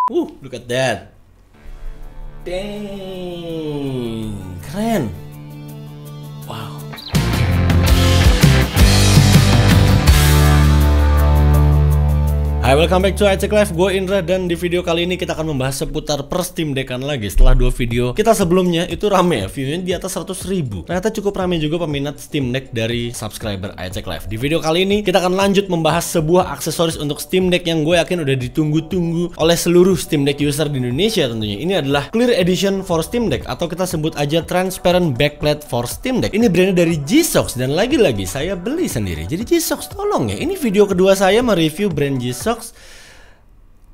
Look at that. Dang, keren. Wow. Hai, welcome back to iCek Live, gue Indra, dan di video kali ini kita akan membahas seputar per Steam Deck-an lagi. Setelah 2 video kita sebelumnya itu rame ya, view-nya di atas 100.000. Ternyata cukup rame juga peminat Steam Deck dari subscriber iCek Live. Di video kali ini kita akan lanjut membahas sebuah aksesoris untuk Steam Deck yang gue yakin udah ditunggu-tunggu oleh seluruh Steam Deck user di Indonesia tentunya. Ini adalah Clear Edition for Steam Deck, atau kita sebut aja Transparent Backplate for Steam Deck. Ini brandnya dari G-SOX, dan lagi-lagi saya beli sendiri. Jadi G-SOX, tolong ya, ini video kedua saya mereview brand G-SOX.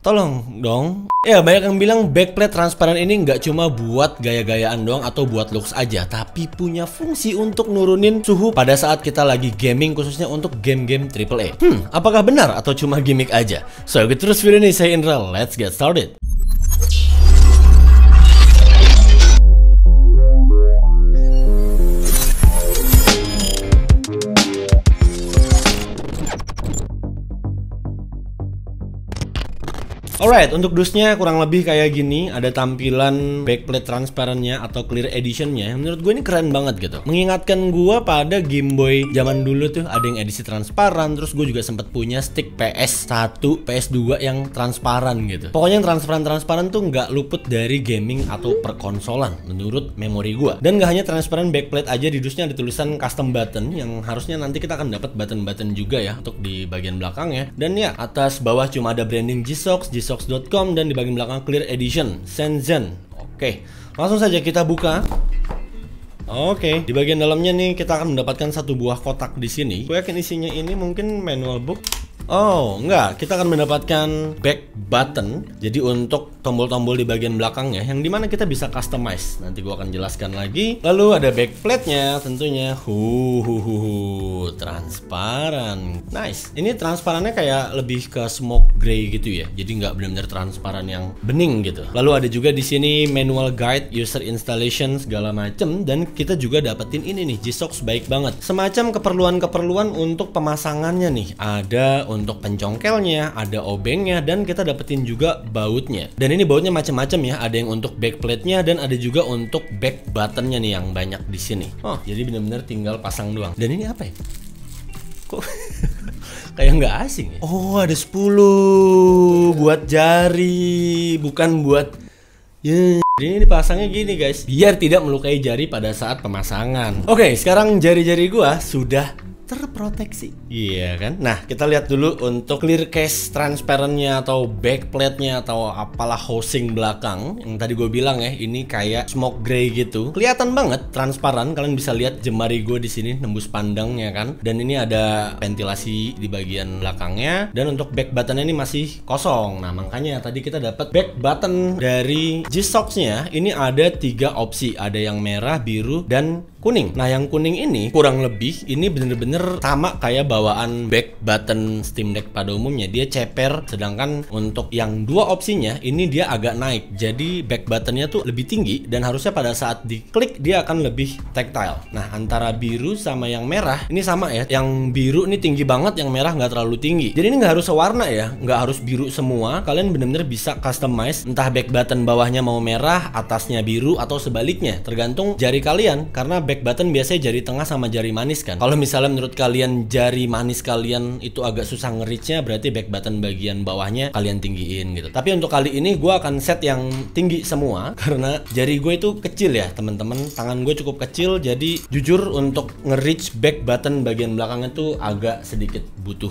Tolong dong. Ya, banyak yang bilang backplate transparan ini nggak cuma buat gaya-gayaan doang atau buat looks aja, tapi punya fungsi untuk nurunin suhu pada saat kita lagi gaming, khususnya untuk game-game AAA. Apakah benar atau cuma gimmick aja? So, ikut terus video ini, saya Indra, let's get started. Alright, untuk dusnya kurang lebih kayak gini. Ada tampilan backplate transparannya atau clear editionnya. Menurut gue ini keren banget gitu. Mengingatkan gue pada Game Boy zaman dulu tuh, ada yang edisi transparan. Terus gue juga sempat punya stick PS1, PS2 yang transparan gitu. Pokoknya yang transparan tuh nggak luput dari gaming atau perkonsolan menurut memori gue. Dan nggak hanya transparan backplate aja, di dusnya ada tulisan custom button yang harusnya nanti kita akan dapat button-button juga ya untuk di bagian belakangnya. Dan ya, atas bawah cuma ada branding G-SOX, G-SOX.com, dan di bagian belakang Clear Edition Shenzhen. Oke, langsung saja kita buka. Oke, di bagian dalamnya nih kita akan mendapatkan satu buah kotak di sini. Gue yakin isinya ini mungkin manual book. Oh, enggak, kita akan mendapatkan back button. Jadi untuk tombol-tombol di bagian belakangnya, yang dimana kita bisa customize. Nanti gua akan jelaskan lagi. Lalu ada backplate-nya tentunya. Transparan. Nice. Ini transparannya kayak lebih ke smoke gray gitu ya. Jadi nggak benar-benar transparan yang bening gitu. Lalu ada juga di sini manual guide, user installation segala macem. Dan kita juga dapetin ini nih, G-SOX baik banget. Semacam keperluan-keperluan untuk pemasangannya nih. Ada untuk pencongkelnya, ada obengnya, dan kita dapetin juga bautnya. Dan ini bautnya macam-macam ya, ada yang untuk backplate-nya dan ada juga untuk back button-nya nih yang banyak di sini. Oh, jadi benar-benar tinggal pasang doang. Dan ini apa ya? Kok kayak nggak asing ya? Oh, ada 10 buat jari, bukan buat Ini dipasangnya gini guys, biar tidak melukai jari pada saat pemasangan. Oke, sekarang jari-jari gua sudah terproteksi, iya kan? Nah, kita lihat dulu untuk clear case transparannya atau backplate-nya atau apalah housing belakang yang tadi gue bilang ya, ini kayak smoke gray gitu. Kelihatan banget transparan, kalian bisa lihat jemari gue di sini nembus pandangnya kan. Dan ini ada ventilasi di bagian belakangnya, dan untuk back button-nya ini masih kosong. Nah, makanya tadi kita dapat back button dari G-SOX-nya. Ini ada 3 opsi, ada yang merah, biru, dan kuning. Nah, yang kuning ini kurang lebih ini bener-bener sama kayak bawaan back button Steam Deck pada umumnya. Dia ceper, sedangkan untuk yang 2 opsinya ini dia agak naik. Jadi back buttonnya tuh lebih tinggi dan harusnya pada saat diklik dia akan lebih tactile. Nah, antara biru sama yang merah ini sama ya. Yang biru ini tinggi banget, yang merah nggak terlalu tinggi. Jadi ini nggak harus sewarna ya, nggak harus biru semua. Kalian bener-bener bisa customize entah back button bawahnya mau merah, atasnya biru, atau sebaliknya. Tergantung jari kalian, karena back button biasanya jari tengah sama jari manis kan. Kalau misalnya menurut kalian jari manis kalian itu agak susah nge-reach-nya, berarti back button bagian bawahnya kalian tinggiin gitu. Tapi untuk kali ini gue akan set yang tinggi semua karena jari gue itu kecil ya teman-teman. Tangan gue cukup kecil, jadi jujur untuk nge-reach back button bagian belakangnya tuh agak sedikit butuh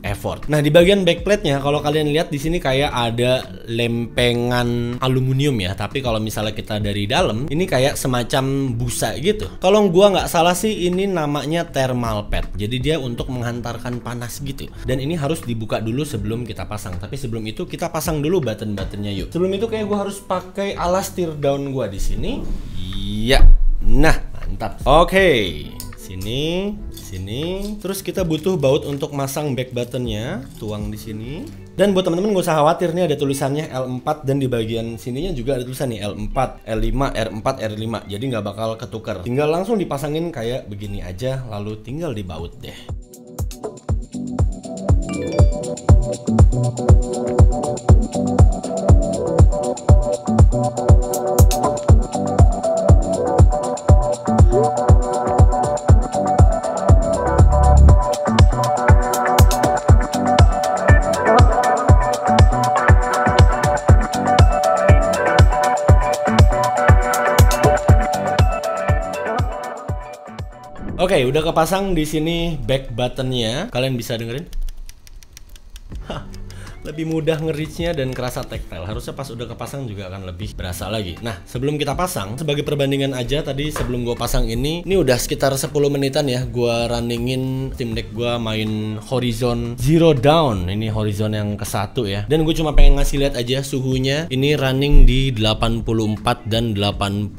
effort. Nah, di bagian backplate-nya kalau kalian lihat di sini kayak ada lempengan aluminium ya, tapi kalau misalnya kita dari dalam ini kayak semacam busa gitu. Kalau gua nggak salah sih ini namanya thermal pad. Jadi dia untuk menghantarkan panas gitu. Dan ini harus dibuka dulu sebelum kita pasang. Tapi sebelum itu kita pasang dulu button-buttonnya yuk. Sebelum itu kayak gua harus pakai alas tear down gua di sini. Iya. Nah, mantap. Oke. Sini. Terus kita butuh baut untuk masang back buttonnya, tuang di sini. Dan buat teman-teman gak usah khawatir, nih ada tulisannya L4 dan di bagian sininya juga ada tulisan nih L4, L5, R4, R5. Jadi nggak bakal ketukar. Tinggal langsung dipasangin kayak begini aja, lalu tinggal dibaut deh. Oke, udah kepasang di sini back buttonnya. Kalian bisa dengerin. Lebih mudah nge-reach-nya dan kerasa tactile. Harusnya pas udah kepasang juga akan lebih berasa lagi. Nah, sebelum kita pasang, sebagai perbandingan aja tadi sebelum gua pasang ini udah sekitar 10 menitan ya gua runningin Steam Deck gua main Horizon Zero Dawn. Ini Horizon yang ke-1 ya. Dan gue cuma pengen ngasih lihat aja suhunya. Ini running di 84 dan 85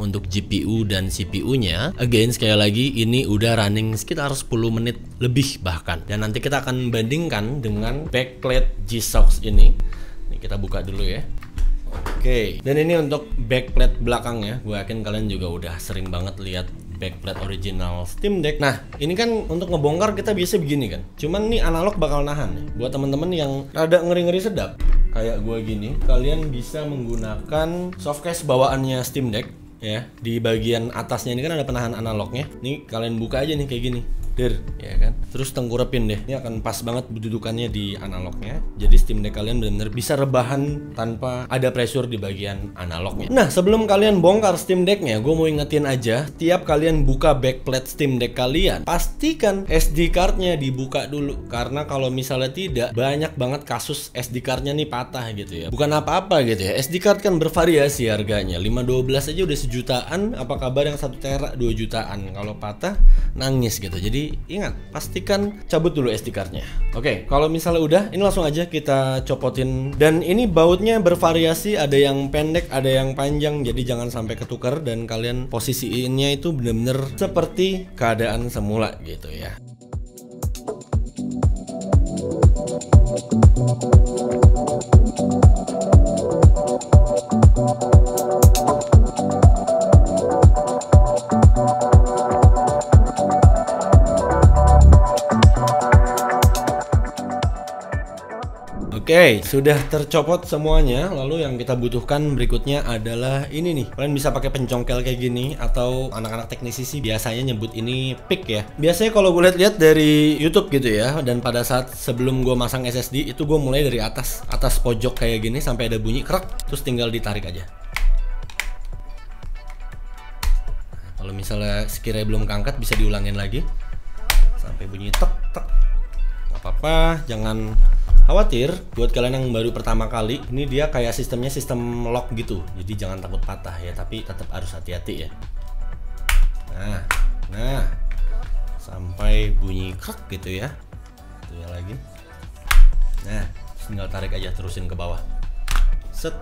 untuk GPU dan CPU-nya. Again, sekali lagi ini udah running sekitar 10 menit lebih bahkan. Dan nanti kita akan bandingkan dengan backplate G-Shocks ini. Nih kita buka dulu ya. Oke, dan ini untuk backplate belakangnya. Gue yakin kalian juga udah sering banget lihat backplate original Steam Deck. Nah, ini kan untuk ngebongkar kita biasa begini kan. Cuman nih analog bakal nahan nih. Buat teman-teman yang rada ngeri-ngeri sedap kayak gue gini, kalian bisa menggunakan softcase bawaannya Steam Deck ya. Di bagian atasnya ini kan ada penahan analognya. Nih kalian buka aja nih kayak gini. Ya kan, terus tengkurepin deh. Ini akan pas banget dudukannya di analognya. Jadi Steam Deck kalian benar-benar bisa rebahan tanpa ada pressure di bagian analognya. Nah, sebelum kalian bongkar Steam Decknya, gue mau ingetin aja, tiap kalian buka backplate Steam Deck kalian, pastikan SD cardnya dibuka dulu. Karena kalau misalnya tidak, banyak banget kasus SD cardnya nih patah gitu ya. Bukan apa-apa gitu ya. SD card kan bervariasi harganya. 512 aja udah sejutaan. Apa kabar yang 1 tera 2 jutaan. Kalau patah nangis gitu. Jadi ingat, pastikan cabut dulu SD cardnya. Oke, kalau misalnya udah, ini langsung aja kita copotin. Dan ini bautnya bervariasi, ada yang pendek, ada yang panjang. Jadi jangan sampai ketukar dan kalian posisiinnya itu bener-bener seperti keadaan semula gitu ya. Oke, sudah tercopot semuanya. Lalu yang kita butuhkan berikutnya adalah ini nih. Kalian bisa pakai pencongkel kayak gini, atau anak-anak teknisi sih biasanya nyebut ini pick ya. Biasanya kalau gue lihat dari YouTube gitu ya, dan pada saat sebelum gue masang SSD itu gue mulai dari atas pojok kayak gini sampai ada bunyi krek, terus tinggal ditarik aja. Kalau misalnya sekiranya belum keangkat bisa diulangin lagi sampai bunyi tek tek. Gak apa-apa, jangan khawatir. Buat kalian yang baru pertama kali, ini dia kayak sistemnya sistem lock gitu. Jadi jangan takut patah ya, tapi tetap harus hati-hati ya. Nah, sampai bunyi krek gitu ya. Itunya lagi. Nah, tinggal tarik aja, terusin ke bawah. Set.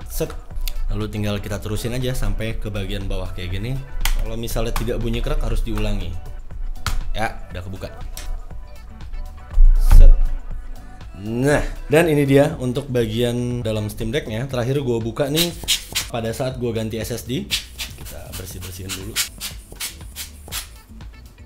Lalu tinggal kita terusin aja sampai ke bagian bawah kayak gini. Kalau misalnya tidak bunyi krek harus diulangi. Ya, udah kebuka. Nah, dan ini dia untuk bagian dalam Steam Deck-nya. Terakhir gue buka nih pada saat gue ganti SSD. Kita bersih-bersihin dulu.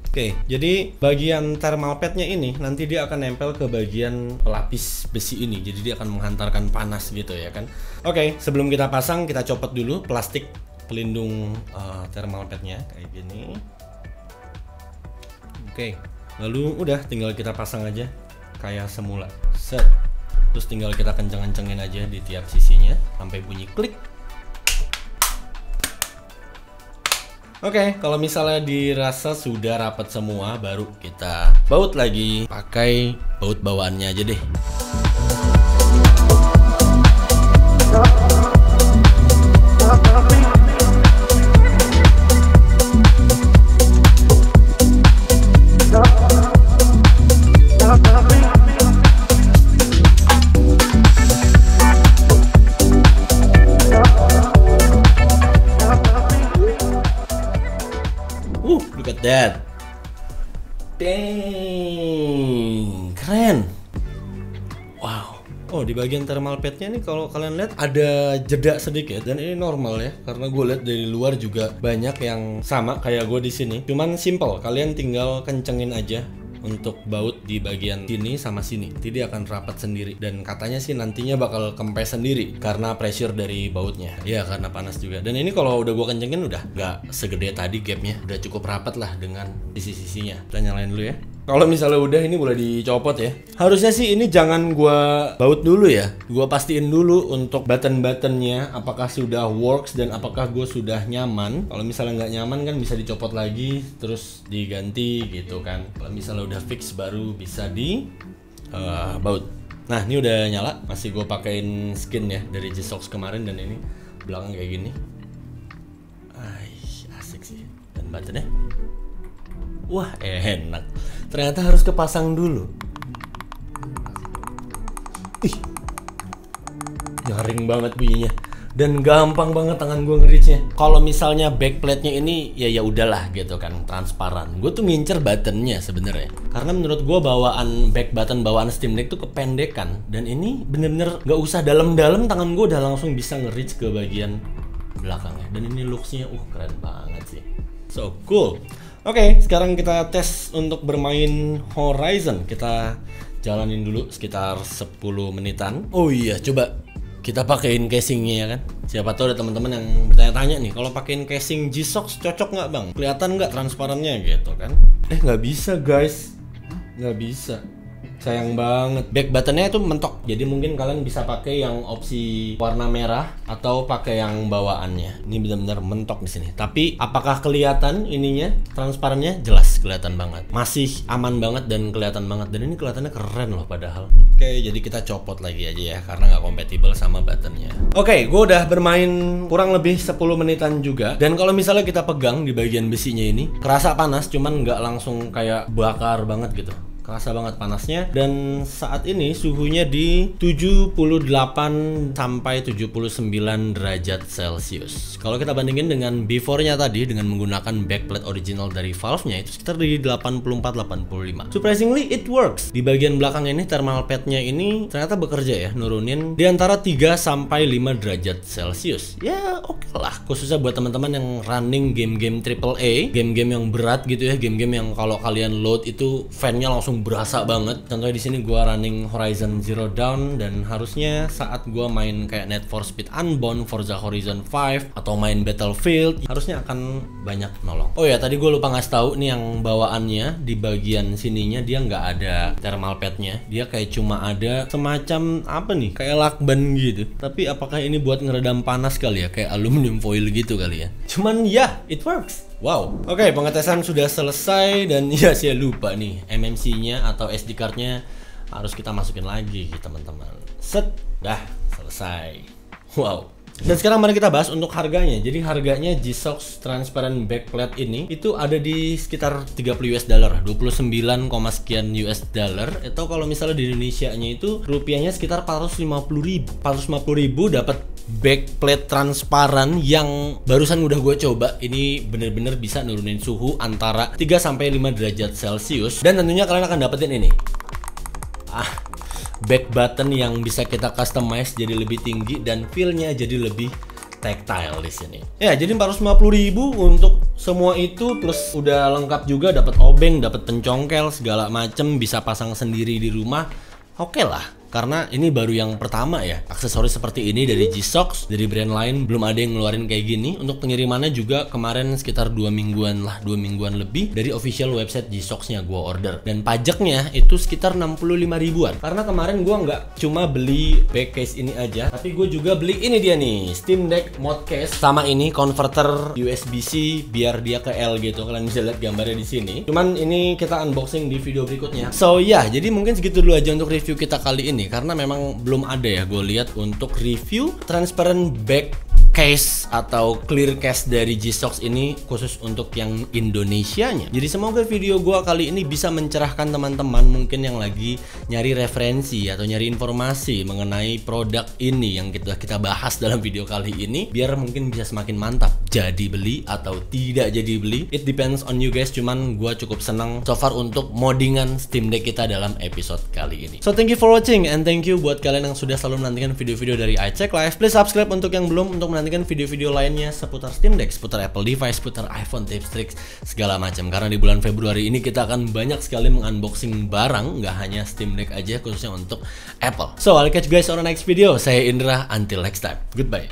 Oke, jadi bagian thermal pad-nya ini nanti dia akan nempel ke bagian pelapis besi ini. Jadi dia akan menghantarkan panas gitu ya kan. Oke, sebelum kita pasang, kita copot dulu plastik pelindung thermal pad-nya kayak gini. Oke, lalu udah tinggal kita pasang aja kayak semula. Set. Terus tinggal kita kenceng-kencengin aja di tiap sisinya sampai bunyi klik. Oke, kalau misalnya dirasa sudah rapat semua, baru kita baut lagi pakai baut bawaannya aja deh. Look at that. Dang, keren. Wow. Oh, di bagian thermal pad-nya nih kalau kalian lihat ada jeda sedikit, dan ini normal ya, karena gue lihat dari luar juga banyak yang sama kayak gue di sini. Cuman simple, kalian tinggal kencengin aja untuk baut di bagian sini sama sini. Nanti dia akan rapat sendiri, dan katanya sih nantinya bakal kempes sendiri karena pressure dari bautnya. Ya, karena panas juga. Dan ini kalau udah gua kencengin udah nggak segede tadi gapnya, udah cukup rapat lah dengan sisi-sisinya. Kita nyalain dulu ya. Kalau misalnya udah ini boleh dicopot ya. Harusnya sih ini jangan gua baut dulu ya. Gua pastiin dulu untuk button-buttonnya apakah sudah works dan apakah gue sudah nyaman. Kalau misalnya nggak nyaman kan bisa dicopot lagi terus diganti gitu kan. Kalau misalnya udah fix baru bisa di baut. Nah ini udah nyala. Masih gue pakein skin ya dari G-Shox kemarin dan ini belakang kayak gini. Asik sih. Dan buttonnya, wah enak. Ternyata harus kepasang dulu. Ih, nyaring banget bunyinya dan gampang banget tangan gue nge-reach-nya. Kalau misalnya backplate-nya ini ya udahlah gitu kan, transparan. Gue tuh ngincer buttonnya sebenarnya. Karena menurut gue bawaan back button bawaan Steam Deck tuh kependekan dan ini bener-bener gak usah dalam-dalam, tangan gue udah langsung bisa nge-reach ke bagian belakangnya. Dan ini looks-nya keren banget sih. So cool. Oke, sekarang kita tes untuk bermain Horizon. Kita jalanin dulu sekitar 10 menitan. Oh iya, coba kita pakein casingnya ya kan. Siapa tahu ada teman-teman yang bertanya-tanya nih, kalau pakein casing G-Shox cocok nggak bang? Kelihatan nggak transparannya gitu kan? Nggak bisa guys, nggak bisa. Sayang banget. Back buttonnya itu mentok. Jadi mungkin kalian bisa pakai yang opsi warna merah atau pakai yang bawaannya. Ini benar-benar mentok di sini. Tapi apakah kelihatan ininya transparannya? Jelas kelihatan banget. Masih aman banget dan kelihatan banget. Dan ini kelihatannya keren loh padahal. Oke, jadi kita copot lagi aja ya karena nggak kompatibel sama buttonnya. Oke, gue udah bermain kurang lebih 10 menitan juga. Dan kalau misalnya kita pegang di bagian besinya ini, kerasa panas, cuman nggak langsung kayak bakar banget gitu. Kerasa banget panasnya dan saat ini suhunya di 78 sampai 79 derajat Celcius. Kalau kita bandingin dengan before-nya tadi dengan menggunakan backplate original dari Valve-nya itu sekitar di 84-85. Surprisingly it works. Di bagian belakang ini thermal pad-nya ini ternyata bekerja ya, nurunin di antara 3 sampai 5 derajat Celcius. Ya oke lah, khususnya buat teman-teman yang running game-game AAA, game-game yang berat gitu ya, game-game yang kalau kalian load itu fan-nya langsung berasa banget. Contohnya di sini gua running Horizon Zero Dawn dan harusnya saat gua main kayak Need for Speed Unbound, Forza Horizon 5 atau main Battlefield harusnya akan banyak nolong. Oh ya, tadi gua lupa ngasih tahu nih yang bawaannya di bagian sininya dia nggak ada thermal pad-nya. Dia kayak cuma ada semacam apa nih? Kayak lakban gitu. Tapi apakah ini buat ngeredam panas kali ya? Kayak aluminium foil gitu kali ya. Cuman ya, it works. Wow. Oke, pengetesan sudah selesai dan ya saya lupa nih MMC-nya atau SD card-nya harus kita masukin lagi teman-teman. Set, dah selesai. Wow. Dan sekarang mari kita bahas untuk harganya. Jadi harganya G-Shox transparent backplate ini itu ada di sekitar 30 US dollar, 29, sekian US dollar. Atau kalau misalnya di Indonesia-nya itu rupiahnya sekitar 450.000. 450.000 dapat backplate transparan yang barusan udah gue coba. Ini bener-bener bisa nurunin suhu antara 3 sampai 5 derajat Celcius. Dan tentunya kalian akan dapetin ini. Back button yang bisa kita customize jadi lebih tinggi dan feel-nya jadi lebih tactile di sini. Ya, jadi 450.000 untuk semua itu plus udah lengkap juga, dapat obeng, dapat pencongkel segala macem, bisa pasang sendiri di rumah. Oke lah. Karena ini baru yang pertama ya, aksesoris seperti ini dari G-Shox, dari brand lain belum ada yang ngeluarin kayak gini. Untuk pengirimannya juga kemarin sekitar 2 mingguan lah, 2 mingguan lebih dari official website G-Shox-nya gua order. Dan pajaknya itu sekitar 65 ribuan. Karena kemarin gua nggak cuma beli back case ini aja, tapi gue juga beli ini dia nih, Steam Deck mod case sama ini converter USB-C biar dia ke L gitu. Kalian bisa lihat gambarnya di sini. Cuman ini kita unboxing di video berikutnya. So ya, jadi mungkin segitu dulu aja untuk review kita kali ini. Karena memang belum ada ya gue lihat untuk review transparent back case atau clear case dari G-Shox ini khusus untuk yang Indonesianya. Jadi semoga video gue kali ini bisa mencerahkan teman-teman mungkin yang lagi nyari referensi atau nyari informasi mengenai produk ini yang kita bahas dalam video kali ini, biar mungkin bisa semakin mantap jadi beli atau tidak jadi beli. It depends on you guys. Cuman gue cukup senang so far untuk moddingan Steam Deck kita dalam episode kali ini. So thank you for watching and thank you buat kalian yang sudah selalu menantikan video-video dari iCheck Live. Please subscribe untuk yang belum, untuk menantikan video-video lainnya seputar Steam Deck, seputar Apple device, seputar iPhone tips, tricks, segala macam. Karena di bulan Februari ini kita akan banyak sekali mengunboxing barang, nggak hanya Steam Deck aja, khususnya untuk Apple. So I'll catch you guys on the next video. Saya Indra, until next time, goodbye.